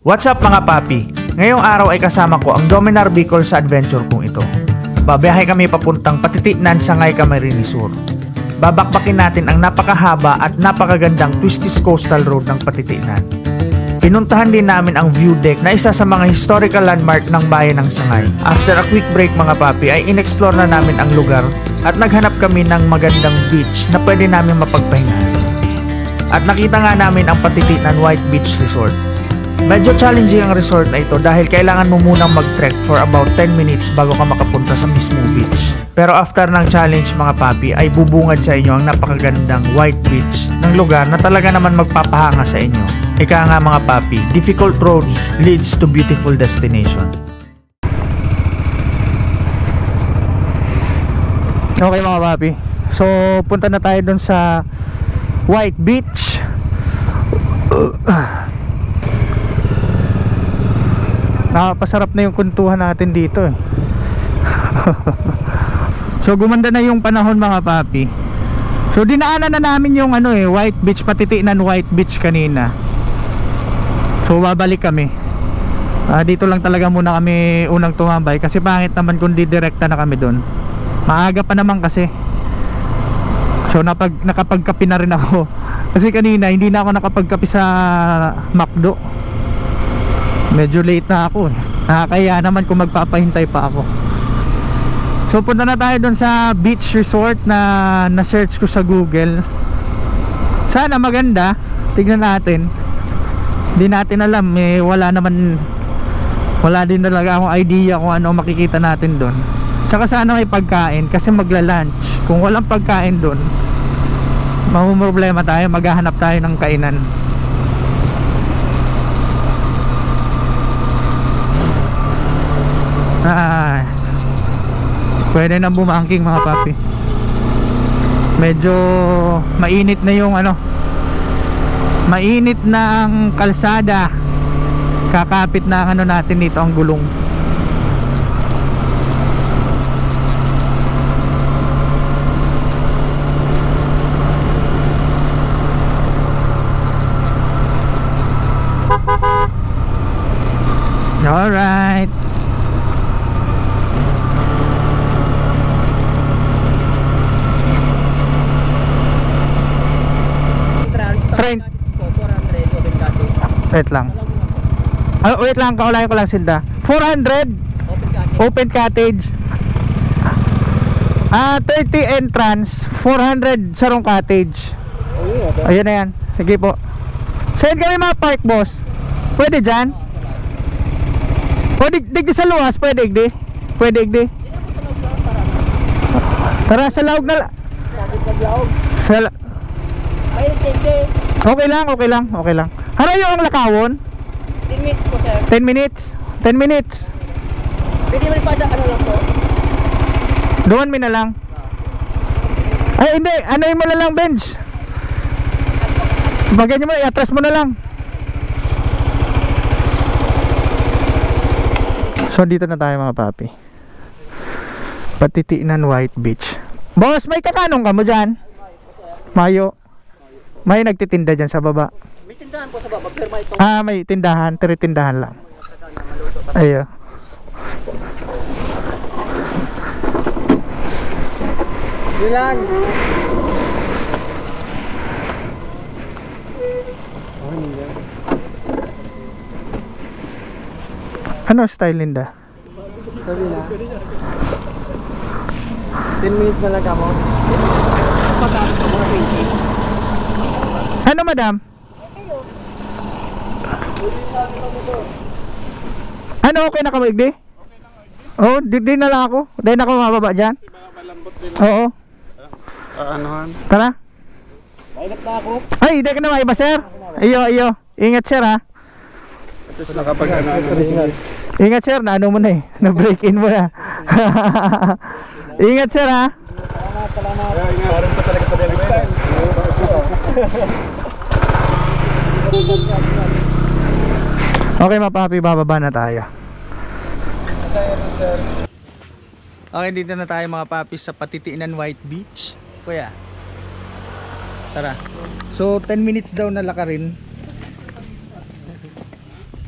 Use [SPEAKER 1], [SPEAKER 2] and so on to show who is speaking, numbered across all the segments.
[SPEAKER 1] What's up mga papi? Ngayong araw ay kasama ko ang Dominar Bicol sa adventure kong ito. Babiyahe kami papuntang Patitiknan sa Ngay Camarines Sur. Babakbakin natin ang napakahaba at napakagandang twisties coastal road ng Patitiknan. Pinuntahan din namin ang view deck na isa sa mga historical landmark ng bayan ng Sangay. After a quick break mga papi ay inexplore na namin ang lugar at naghanap kami ng magandang beach na pwede namin mapagpahingahan. At nakita nga namin ang Patitiknan White Beach Resort. Medyo challenging ang resort na ito dahil kailangan mo munang mag-trek for about 10 minutes bago ka makapunta sa mismong beach. Pero after ng challenge mga papi ay bubungad sa inyo ang napakagandang white beach ng lugar na talaga naman magpapahanga sa inyo. Ika nga mga papi, difficult roads leads to beautiful destination. Okay mga papi, so punta na tayo dun sa White Beach. Nakapasarap na yung kuntuhan natin dito eh. So gumanda na yung panahon mga papi. So dinaanan na namin yung White Beach, Patitiknan White Beach kanina. So babalik kami. Dito lang talaga muna kami unang tumambay kasi pangit naman kung didirekta na kami doon. Maaga pa naman kasi. So nakapagkape na rin ako. Kasi kanina hindi na ako nakapagkape sa McDo. Medyo late na ako. Kaya naman kung magpapahintay pa ako. So punta na tayo doon sa beach resort na na-search ko sa Google. Sana maganda. Tignan natin. Hindi natin alam wala din talaga akong idea kung ano makikita natin doon. Tsaka sana may pagkain kasi magla-lunch. Kung walang pagkain doon, mamumroblema tayo, maghahanap tayo ng kainan. Pwede na bumangking mga papi. Medyo mainit na yung mainit na ang kalsada. Kakapit na ang natin dito, ang gulong. Alright. Wait lang. Wait lang, kaulayan ko lang Silda. 400 open cottage. 30 entrance, 400 sarong cottage. Ayun na yan. Sige po. Saan kami ma-park boss? Pwede dyan? O digdi sa luwas, pwede digdi? Pwede digdi? Tara sa laog na Okay lang. Harayo ang lakawon?
[SPEAKER 2] 10 minutes po sir.
[SPEAKER 1] 10 minutes? 10 minutes?
[SPEAKER 2] Pwede mo rin pa sa lang po?
[SPEAKER 1] Doon na lang. Ay hindi, anoin mo na lang bench. Bagay mo, i-atras mo na lang. So dito na tayo mga papi. Patitiknan White Beach. Boss, may kakanong ka mo dyan? Mayo. May nagtitinda dyan sa baba.
[SPEAKER 2] May tindahan po sa baba, pero may itong...
[SPEAKER 1] May tindahan, tindahan lang. Ayo.
[SPEAKER 2] Bilang!
[SPEAKER 1] Ano style Linda?
[SPEAKER 2] Sabi na 10 minutes na lang kamo. Pagkakit ka mga 20.
[SPEAKER 1] Ano madam? Ano okay na ka mo igdi? Oo, di na lang ako. Dahil na ako mababa dyan. Oo.
[SPEAKER 3] Anuhan?
[SPEAKER 1] Tara.
[SPEAKER 2] Maingat na ako.
[SPEAKER 1] Ay, di ka na maiba sir. Iyo. Ingat sir ha.
[SPEAKER 3] At least nakapag
[SPEAKER 1] Ingat sir, na mo na eh. Na-break in mo na. Ingat sir ha.
[SPEAKER 2] Salamat.
[SPEAKER 3] Parang pa talaga sa next time.
[SPEAKER 1] Okay mga papi, bababa na tayo. Okay, dito na tayo mga papi sa Patitiknan White Beach. Kuya, tara. So 10 minutes daw na lakarin.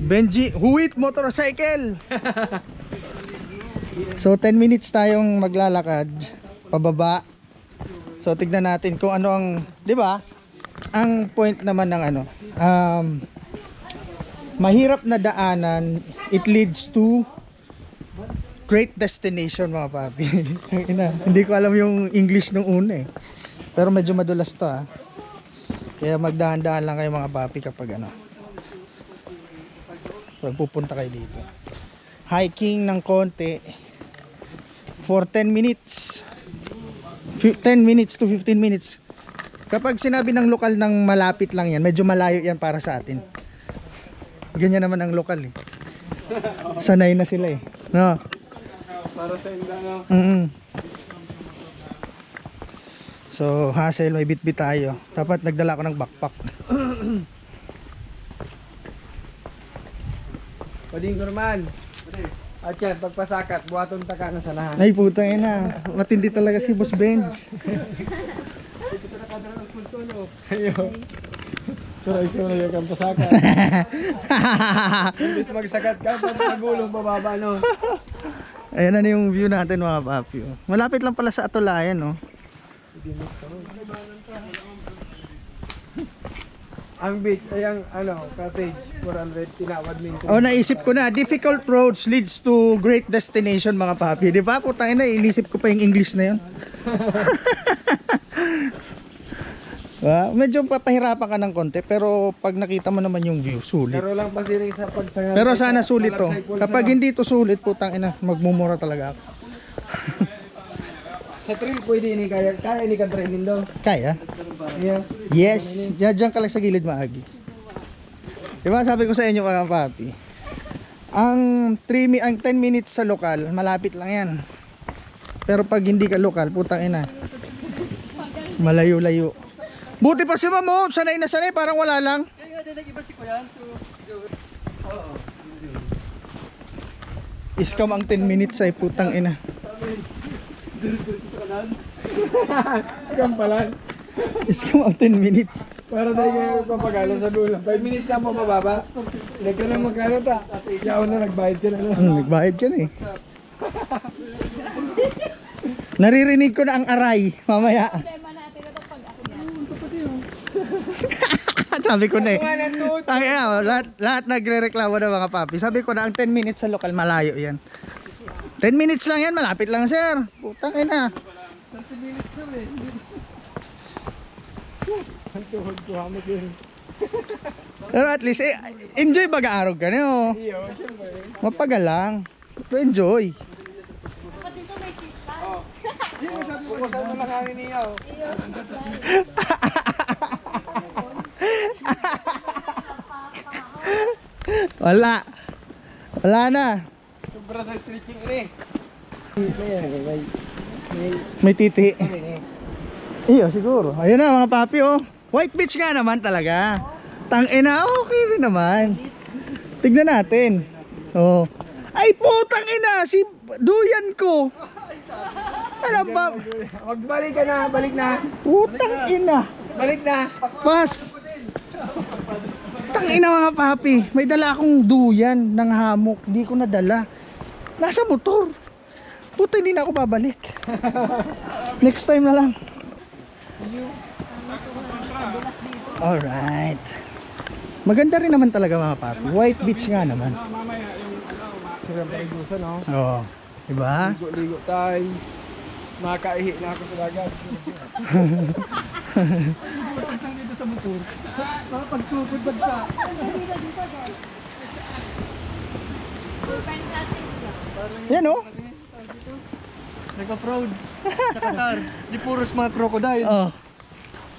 [SPEAKER 1] Benji Huit Motorcycle. So 10 minutes tayong maglalakad pababa. So tignan natin kung ano ang, 'di ba? Ang point naman ng ano, mahirap na daanan, it leads to great destination mga papi. Hindi ko alam yung English nung una eh. Pero medyo madulas to ah. Kaya magdahan-dahan lang kayo mga papi kapag ano, pag pupunta kayo dito. Hiking ng konti for 10 minutes. 10 minutes to 15 minutes. Kapag sinabi ng lokal ng malapit lang yan, medyo malayo yan para sa atin. Ganyan naman ang lokal eh. Sanay na sila eh. No?
[SPEAKER 3] Para sa inda, no?
[SPEAKER 1] So hassle, may bit-bit tayo. Dapat nagdala ko ng backpack.
[SPEAKER 2] Pwedeng Norman. At yan, pagpasakat, buhaton taka na sa lahat.
[SPEAKER 1] Ay putang ina, matindi talaga si Boss Benj.
[SPEAKER 2] Suray-suray yung kang pasakat. Imbis magsakat ka, pati nagulong bababa, no?
[SPEAKER 1] Ayan na yung view natin mga papi. Malapit lang pala sa Atulayan, no?
[SPEAKER 2] Ang beach, ay ang ano, cottage, 400, tinawad minsan.
[SPEAKER 1] Oh, naisip ko na, difficult roads leads to great destination mga papi. Di ba? Putang ina, inisip ko pa yung English na yun. Medyo papahirapan ka ng konti, pero pag nakita mo naman yung view, sulit.
[SPEAKER 2] Pero lang pasiring sa pagsangan.
[SPEAKER 1] Pero sana sulit to. Kapag hindi to sulit, putang ina, magmumura talaga ako.
[SPEAKER 2] Sa trail pwede ini kaya ini ka training daw.
[SPEAKER 1] Kaya?
[SPEAKER 2] Yeah.
[SPEAKER 1] Yes, diyan ka lang sa gilid maagi. Diba sabi ko sa inyo mga papi, ang 10 minutes sa lokal, malapit lang yan. Pero pag hindi ka lokal, putang ina, malayo-layo. Buti pa si Mamo, sanay na sanay, parang wala lang. Iskam ang 10 minutes ay putang ina.
[SPEAKER 2] Scam pala.
[SPEAKER 1] Iskam ang 10 minutes.
[SPEAKER 2] Para tayo kayo papagalo sa dulo. 5 minutes na mo mababa. Hindi ka na magkano ta. Yaw na nagbayad ka na.
[SPEAKER 1] Nagbayad ka na eh. Naririnig ko na ang aray mamaya. Sabi ko na eh. Lahat nagre-reklamo na mga papi. Sabi ko na ang 10 minutes sa lokal malayo yan. 10 minutes lang yan, malapit lang sir. Putang ina.
[SPEAKER 2] 30 minutes na eh. Ang tuhod ko hamot yun.
[SPEAKER 1] Pero at least enjoy baga-arog ka niyo.
[SPEAKER 2] Iyo, syempre.
[SPEAKER 1] Mapagal lang. Pero enjoy.
[SPEAKER 2] Pukusan mo lang kanin niya.
[SPEAKER 1] Wala na.
[SPEAKER 2] Sobra sa stretching ini.
[SPEAKER 1] May titi. Iyo siguro. Ayun na mga papi oh. White beach nga naman talaga. Tangina, okay rin naman. Tignan natin. Oh. Ay putang ina, si duyan ko. Alam ba?
[SPEAKER 2] Magbalik ka na, balik na.
[SPEAKER 1] Putang ina.
[SPEAKER 2] Balik na.
[SPEAKER 1] Pas. Tangina mga papi, may dala akong duyan ng hamok. Hindi ko nadala. Nasa motor. Puta, hindi na ako babalik. Next time na lang. Alright. Maganda rin naman talaga mga papi. White beach nga naman.
[SPEAKER 2] Sarap na igusan, no?
[SPEAKER 1] Oo. Diba?
[SPEAKER 2] Ligo-ligo tayo. Makaihi na ako sa dagat. Dito sa motor. Makapagtukod bagsa.
[SPEAKER 1] Yan oh.
[SPEAKER 2] Nagpa-proud. Nakatar. Di puros mga crocodile.
[SPEAKER 1] Oh.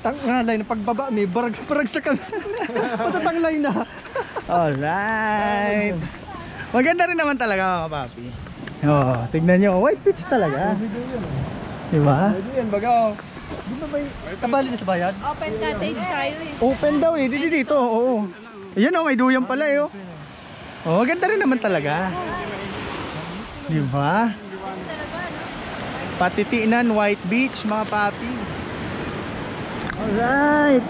[SPEAKER 2] Tanglay na pagbaba may barag sa kami. Matatanglay na.
[SPEAKER 1] Alright. Maganda rin naman talaga mga papi. Oh, tignan nyo. White beach talaga. Diba?
[SPEAKER 2] Pwede yan baga.
[SPEAKER 3] Di ba may kabali na sa bayad?
[SPEAKER 4] Open cottage tayo eh.
[SPEAKER 1] Open daw eh. Dito. Oo. Ayan oh, may duyan pala eh oh. Oh, maganda rin naman talaga. Diba? Patitiinan White Beach mga papi. Alright.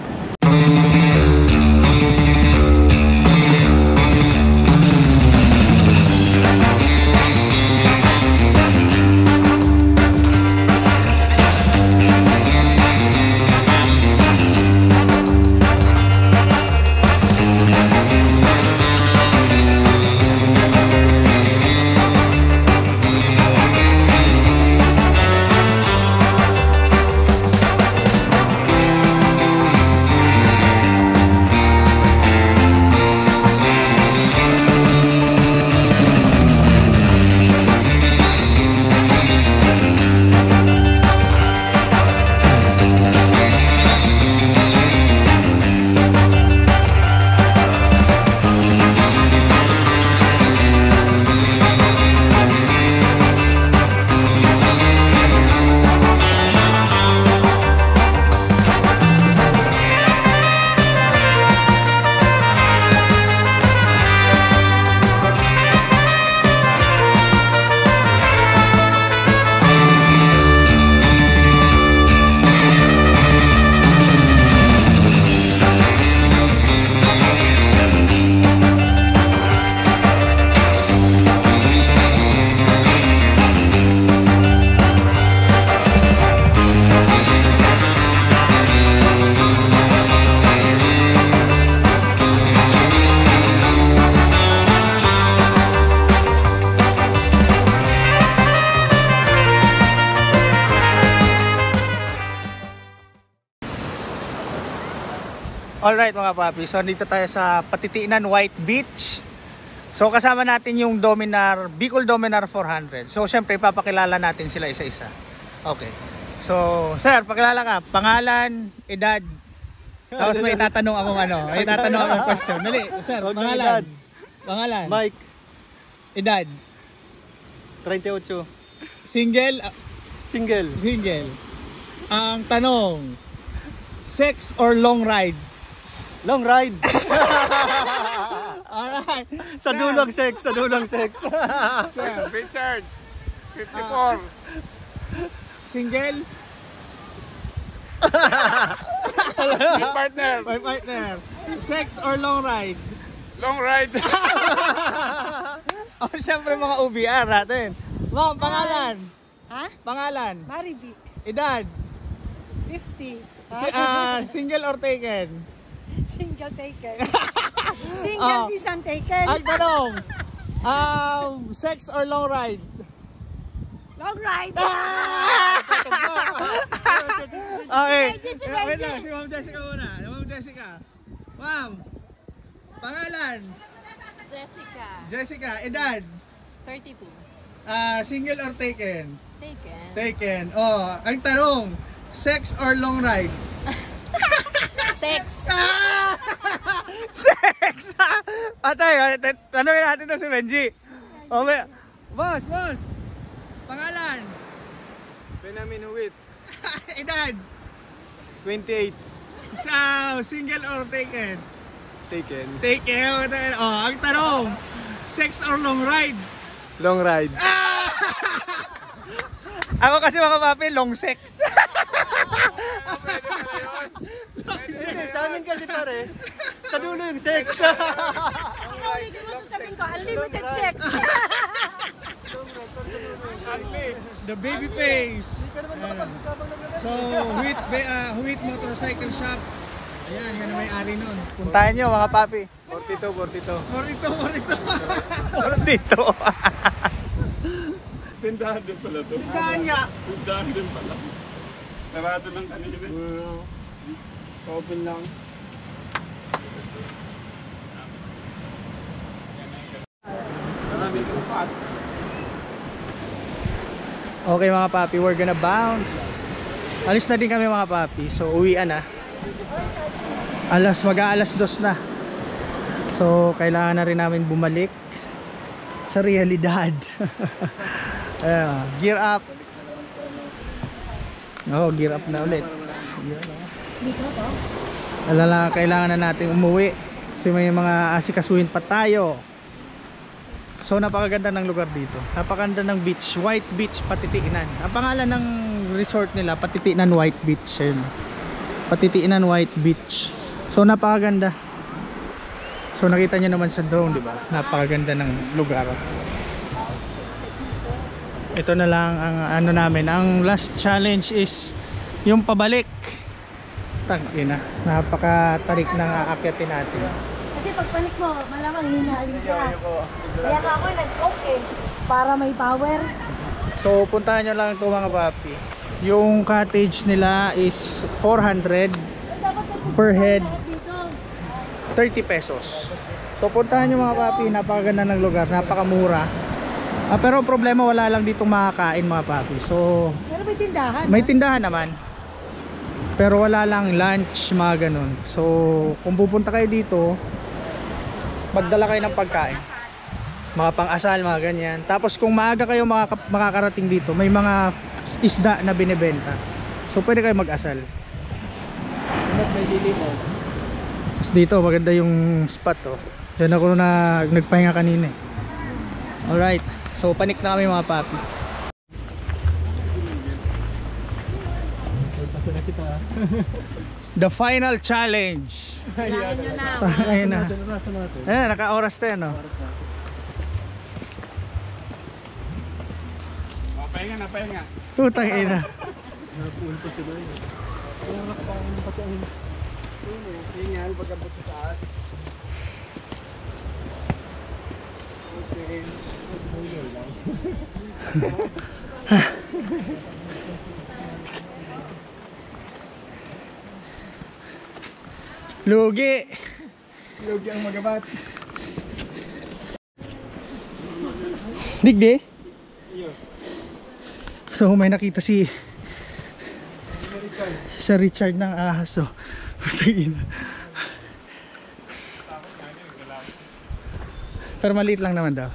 [SPEAKER 1] Alright mga papi, so dito tayo sa Patitinan White Beach. So kasama natin yung Dominar, Bicol Dominar 400. So syempre papakilala natin sila isa-isa. Okay. So sir, pakilala ka, pangalan, edad. Tapos may itatanong akong may itatanong akong question. Dali, sir, pangalan. Pangalan.
[SPEAKER 3] Mike,
[SPEAKER 1] Edad.
[SPEAKER 3] 38.
[SPEAKER 1] Single.
[SPEAKER 3] Single.
[SPEAKER 1] Single. Ang tanong, sex or long ride?
[SPEAKER 3] Long ride.
[SPEAKER 1] Alright.
[SPEAKER 3] Sa dulong sex, sa dulong sex.
[SPEAKER 2] Richard, 54.
[SPEAKER 1] Single?
[SPEAKER 2] May partner.
[SPEAKER 1] My partner. Sex or long ride?
[SPEAKER 2] Long ride.
[SPEAKER 1] Oh, syempre mga OBR natin. Ma'am, pangalan?
[SPEAKER 5] Ha?
[SPEAKER 1] Pangalan?
[SPEAKER 5] Maribik,
[SPEAKER 1] Edad?
[SPEAKER 5] 50.
[SPEAKER 1] Single or taken?
[SPEAKER 5] Single taken. Single
[SPEAKER 1] Oh.
[SPEAKER 5] isang taken.
[SPEAKER 1] Ang tanong, sex or long ride?
[SPEAKER 5] Long ride.
[SPEAKER 1] Okay.
[SPEAKER 5] Si
[SPEAKER 1] Wait
[SPEAKER 5] Benji.
[SPEAKER 1] lang, si Ma'am Jessica muna. Ma'am Jessica. Ma'am, pangalan?
[SPEAKER 4] Jessica,
[SPEAKER 1] Jessica, edad?
[SPEAKER 4] 32.
[SPEAKER 1] Single or taken?
[SPEAKER 4] Taken.
[SPEAKER 1] Taken. Oh, ang tanong, sex or long ride?
[SPEAKER 4] Sex.
[SPEAKER 1] Sex! Atay, tanongin natin to si Benji. Okay. Boss, boss. Pangalan?
[SPEAKER 2] Benjamin Huwit,
[SPEAKER 1] Edad?
[SPEAKER 2] 28.
[SPEAKER 1] Single or taken?
[SPEAKER 2] Taken.
[SPEAKER 1] Taken. Oh, ang tanong, sex or long ride?
[SPEAKER 2] Long ride.
[SPEAKER 1] Ako kasi mga papi, long sex.
[SPEAKER 3] Hindi, sa amin kasi pare, sa dulo yung sex.
[SPEAKER 5] Ulitin mo sasabihin ko, unlimited sex.
[SPEAKER 1] The baby face. So, Huit Motorcycle Shop. Ayan, yan ang may-ari nun. Puntahan nyo mga papi.
[SPEAKER 2] 42.
[SPEAKER 1] 42.
[SPEAKER 2] Tindahan din pala to.
[SPEAKER 1] Puntahan niya.
[SPEAKER 2] Tindahan din pala. Sarado lang kanina. Open lang. Maraming upat.
[SPEAKER 1] Okay mga papi, we're gonna bounce. Alis na din kami mga papi. So uwian na. Mag-aalas 2 na. So kailangan na rin namin bumalik sa realidad. Gear up. Gear up na ulit. Kailangan na natin umuwi kasi may mga asikasuhin pa tayo. So napakaganda ng lugar dito. Napakaganda ng beach, White Beach Patitinan. Ang pangalan ng resort nila, Patitinan White Beach. Ayun. Patitinan White Beach. So napakaganda. So nakita niyo naman sa drone, di ba? Napakaganda ng lugar. Ito na lang ang namin. Ang last challenge is yung pabalik. Tangina. Napakatarik ng aakyatin natin.
[SPEAKER 5] Kasi pagpanik mo, malamang hinahalin ka. Kaya ka ako nag-okay. Para may power.
[SPEAKER 1] So puntahan nyo lang ito mga papi. Yung cottage nila is 400 per head, 30 pesos. So puntahan nyo mga papi, napakaganda ng lugar, napakamura. Pero problema, wala lang ditong makakain mga papi. So
[SPEAKER 5] Pero may tindahan.
[SPEAKER 1] may tindahan naman, pero wala lang lunch, mga ganun. So kung pupunta kayo dito, magdala kayo ng pagkain, mga pang-asal, mga ganyan. Tapos kung maaga kayo makakarating dito, may mga isda na binibenta. So pwede kayo mag-asal. Tapos dito maganda yung spot, oh. Diyan ako nagpahinga kanina. Alright, so panik na kami mga papi. The final challenge.
[SPEAKER 4] Kailangan nyo na.
[SPEAKER 1] Ayun na. Ayan, naka-oras tayo, no?
[SPEAKER 2] Pahinga na, pahinga.
[SPEAKER 1] Putang ina.
[SPEAKER 2] Hingal pagkabot sa taas. Okay.
[SPEAKER 3] Lugi.
[SPEAKER 2] Lugi ang magabat.
[SPEAKER 3] Digdi. So may nakita si Sir Richard ng ahas. So pero maliit lang naman daw.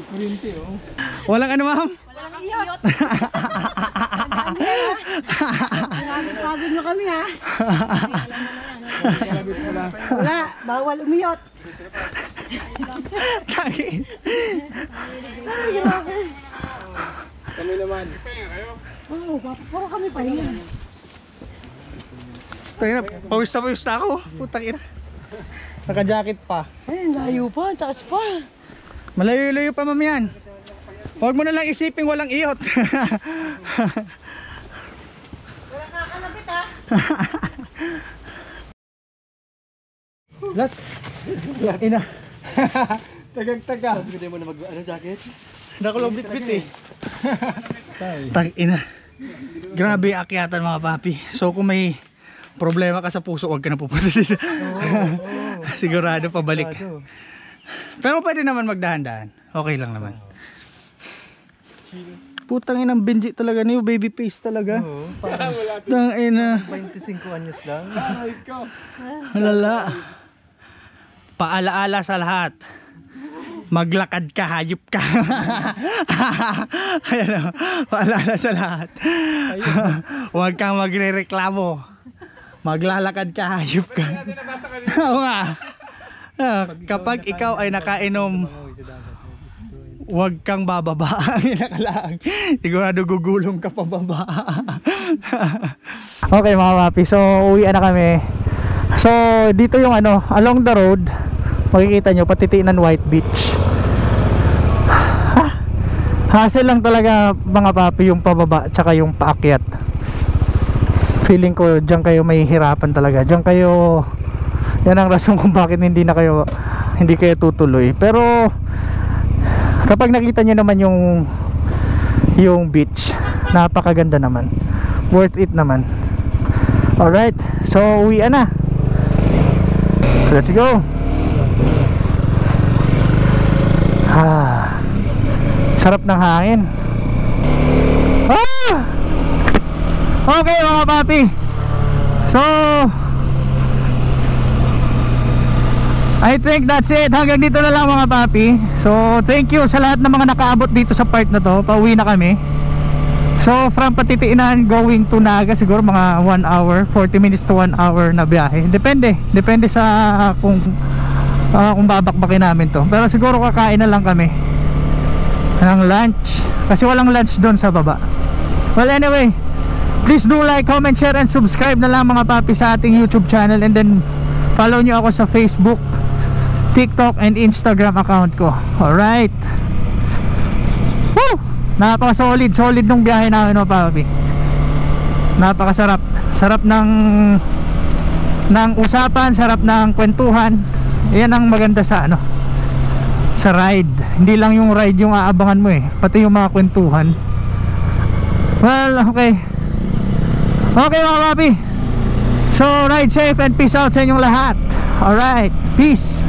[SPEAKER 2] Kurinti oh.
[SPEAKER 3] Walang ano ma'am?
[SPEAKER 5] Walang iyot. Pagod nyo kami ha.
[SPEAKER 2] Kalabit mo na.
[SPEAKER 5] Wala, bawal umiyot.
[SPEAKER 2] Kami naman.
[SPEAKER 5] Oo, puro kami pa rin.
[SPEAKER 3] Tangina, pawis na ako. Putang ina. Naka-jacket pa.
[SPEAKER 5] Ay, layo pa, taas pa.
[SPEAKER 3] Malayo-layo pa ma'am yan. Huwag mo na lang isipin walang iyot.
[SPEAKER 5] Wala kakalabit ha.
[SPEAKER 3] Lat. Ina.
[SPEAKER 2] Tagag-taga.
[SPEAKER 3] Hindi mo na jacket? Nakulong bit-bit eh. Tang ina. Grabe akyatan mga papi. So kung may problema ka sa puso, huwag ka na pupunta dito. Sigurado pabalik. Pero pwede naman magdahan-dahan. Okay lang naman. Putang inang Benji talaga niyo, baby face talaga. Tang ina.
[SPEAKER 6] 25 anyos lang.
[SPEAKER 3] Halala. Paalaala sa lahat. Maglakad ka, hayop ka. Ayan o, paalala sa lahat. Huwag kang magre-reklamo. Maglalakad ka, hayop ka. Oo nga. Kapag ikaw ay nakainom, huwag kang bababa. Sigurado gugulong ka pababa. Okay mga papi, so uwi na kami. So dito yung ano, along the road, makikita nyo patitinan White Beach. Hassle lang talaga mga papi yung pababa tsaka yung paakyat. Feeling ko dyan kayo may hirapan talaga. Dyan kayo, yan ang rason kung bakit hindi kayo tutuloy. Pero kapag nakita nyo naman yung beach, napakaganda naman, worth it naman. Alright, so uwi na. Let's go. Sarap ng hangin. Okay mga papi, so I think that's it. Hanggang dito na lang mga papi. So thank you sa lahat ng mga nakaabot dito sa part na to. Pauwi na kami. So from Patitiinan going to Naga, siguro mga 1 hour, 40 minutes to 1 hour na biyahe. Depende sa kung babakbakin namin to. Pero siguro kakain na lang kami ng lunch, kasi walang lunch doon sa baba. Well anyway, please do like, comment, share and subscribe na lang mga papi sa ating YouTube channel. And then follow nyo ako sa Facebook, TikTok and Instagram account ko. Alright. Woo! Napaka-solid nung biyahe namin mga papi. Napakasarap. Sarap ng usapan, sarap ng kwentuhan. Yan ang maganda sa sa ride. Hindi lang yung ride yung aabangan mo pati yung mga kwentuhan. Well, okay mga papi. So ride safe and peace out sa inyong lahat. Alright, peace.